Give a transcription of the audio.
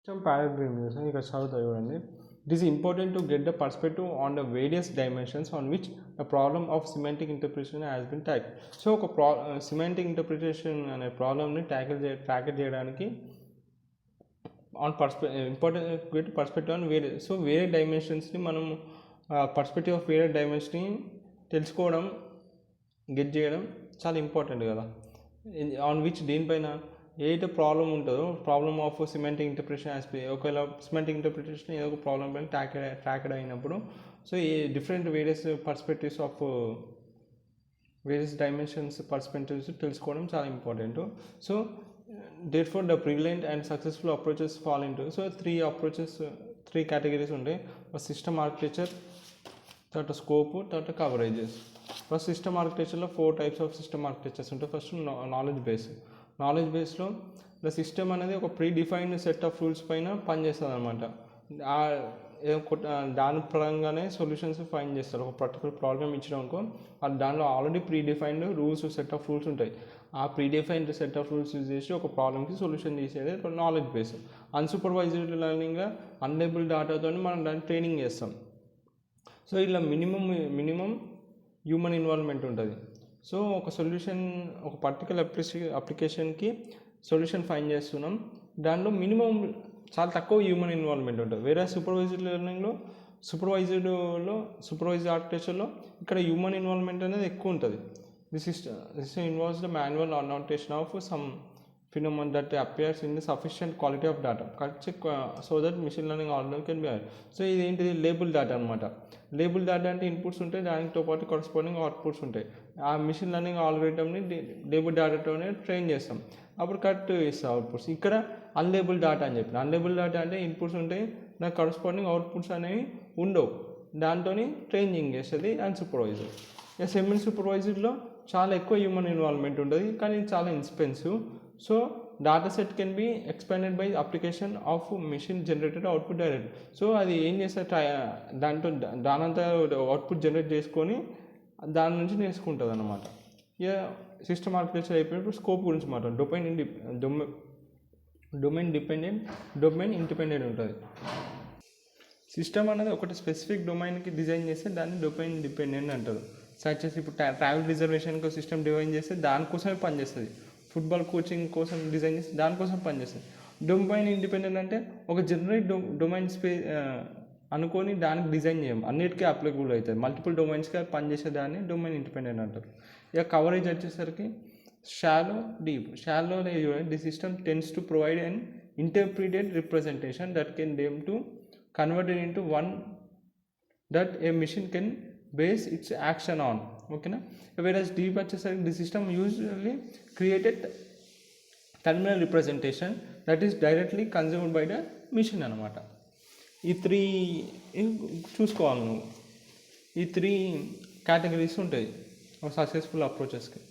System paradigm ఇక్కడ చదువుతా చూడండి. It is important to get the perspective on the various dimensions on which the problem of semantic interpretation has been tackled. So ఒక semantic interpretation అనే ప్రాబ్లమ్ని tackle చేయడానికి on important get perspective on వేరే వేరే డైమెన్షన్స్ని మనం పర్స్పెక్టివ్ ఆఫ్ వేరే డైమెన్షన్ని తెలుసుకోవడం get చేయడం చాలా ఇంపార్టెంట్ కదా. ఆన్ విచ్ దేనిపైన ఏదైతే ప్రాబ్లం ఉంటుందో ప్రాబ్లమ్ ఆఫ్ సిమెంటిక్ ఇంటర్ప్రిటేషన్ ఒకవేళ సిమెంటిక్ ఇంటర్ప్రిటేషన్ ఏదో ఒక ప్రాబ్లం పైన ట్యాకెడ్ అయినప్పుడు ఈ different various perspectives of various dimensions perspectives తెలుసుకోవడం చాలా important. So therefore the prevalent and successful approaches fall into three categories ఉంటాయి. ఫస్ట్ సిస్టమ్ ఆర్కిటెక్చర్, తర్వాత స్కోప్, తర్వాత కవరేజెస్. ఫస్ట్ సిస్టమ్ ఆర్కిటెక్చర్లో 4 types ఆఫ్ సిస్టమ్ ఆర్కిటెక్చర్స్ ఉంటాయి. ఫస్ట్ నాలెడ్జ్ బేస్లో the system అనేది ఒక pre defined set of rules పైన పనిచేస్తుంది అనమాట. దాని పరంగానే సొల్యూషన్స్ ఫైండ్ చేస్తారు. ఒక పర్టికులర్ ప్రాబ్లమ్ ఇచ్చడం అనుకో, దానిలో already pre defined rules set of rules ఉంటాయి. ఆ pre defined set of rules use చేసి ఒక ప్రాబ్లమ్కి సొల్యూషన్ తీసేది నాలెడ్జ్ బేస్. అన్సూపర్వైజ్డ్ లెర్నింగ్గా అన్లేబుల్ డాటాతో మనం దాన్ని ట్రైనింగ్ చేస్తాం. సో ఇలా మినిమం హ్యూమన్ ఇన్వాల్వ్మెంట్ ఉంటుంది. సో ఒక సొల్యూషన్ ఒక పర్టికులర్ అప్లికేషన్కి సొల్యూషన్ ఫైండ్ చేస్తున్నాం, దానిలో మినిమం చాలా తక్కువ హ్యూమన్ ఇన్వాల్వ్మెంట్ ఉంటుంది. వేరే సూపర్వైజ్డ్ లెర్నింగ్లో సూపర్వైజ్డ్ ఆర్కిటెక్చర్లో ఇక్కడ హ్యూమన్ ఇన్వాల్వ్మెంట్ అనేది ఎక్కువ ఉంటుంది. This involves the manual annotation of some phenomenon that appears in the sufficient quality of data so that machine learning algorithm can be added. So ఇదేంటిది label data అనమాట. Label data అంటే inputs ఉంటాయి, దానితో పాటు corresponding outputs ఉంటాయి. ఆ machine learning ఆల్గోరిథంని label డేటాతోనే train చేస్తాం, అప్పుడు కరెక్ట్ ఇస్తాం అవుట్పుట్స్. ఇక్కడ అన్లేబుల్ డేటా అని చెప్పిన. అన్లేబుల్ డేటా అంటే ఇన్పుట్స్ ఉంటాయి, దానికి కరస్పాండింగ్ అవుట్పుట్స్ అనేవి ఉండవు, దాంతో ట్రైనింగ్ చేస్తుంది అన్సూపర్వైజ్డ్. సెమీ సూపర్వైజ్డ్లో చాలా ఎక్కువ హ్యూమన్ ఇన్వాల్వ్మెంట్ ఉంటుంది, కానీ చాలా expensive. So data set can be expanded by application of machine generated output directly. So అది ఏం చేస్తే దానంతా అవుట్పుట్ జనరేట్ చేసుకొని దాని నుంచి నేర్చుకుంటుంది అనమాట. ఇక సిస్టమ్ ఆర్కిటెక్చర్ అయిపోయినప్పుడు స్కోప్ గురించి మాట్లాడు. డొమైన్ ఇండిపెండెంట్ ఉంటుంది. సిస్టమ్ అనేది ఒకటి స్పెసిఫిక్ డొమైన్కి డిజైన్ చేస్తే దాన్ని డొమైన్ డిపెండెంట్ అంటారు. సచెస్ ఇప్పుడు ట్రావెల్ రిజర్వేషన్కి సిస్టమ్ డిజైన్ చేస్తే దానికోసమే పనిచేస్తుంది. ఫుట్బాల్ కోచింగ్ కోసం డిజైన్ చేసి దానికోసం పనిచేస్తుంది. డొమైన్ ఇండిపెండెంట్ అంటే ఒక జనరేట్ డొమైన్ అనుకొని దానికి డిజైన్ చేయం, అన్నిటికీ అప్లికబుల్ అవుతుంది. మల్టిపుల్ డొమైన్స్కి పనిచేసే దాన్ని డొమైన్ ఇండిపెండెంట్ అంటారు. ఇక కవరేజ్ వచ్చేసరికి shallow the system tends to provide an interpreted representation that can then to converted into one that a machine can base its action on. ఓకేనా. whereas deep వచ్చేసరికి the system usually created terminal representation that is directly consumed by the machine అనమాట. ఈ 3 చూసుకోవాలి నువ్వు. ఈ 3 categories ఉంటాయి successful అప్రోచెస్కి.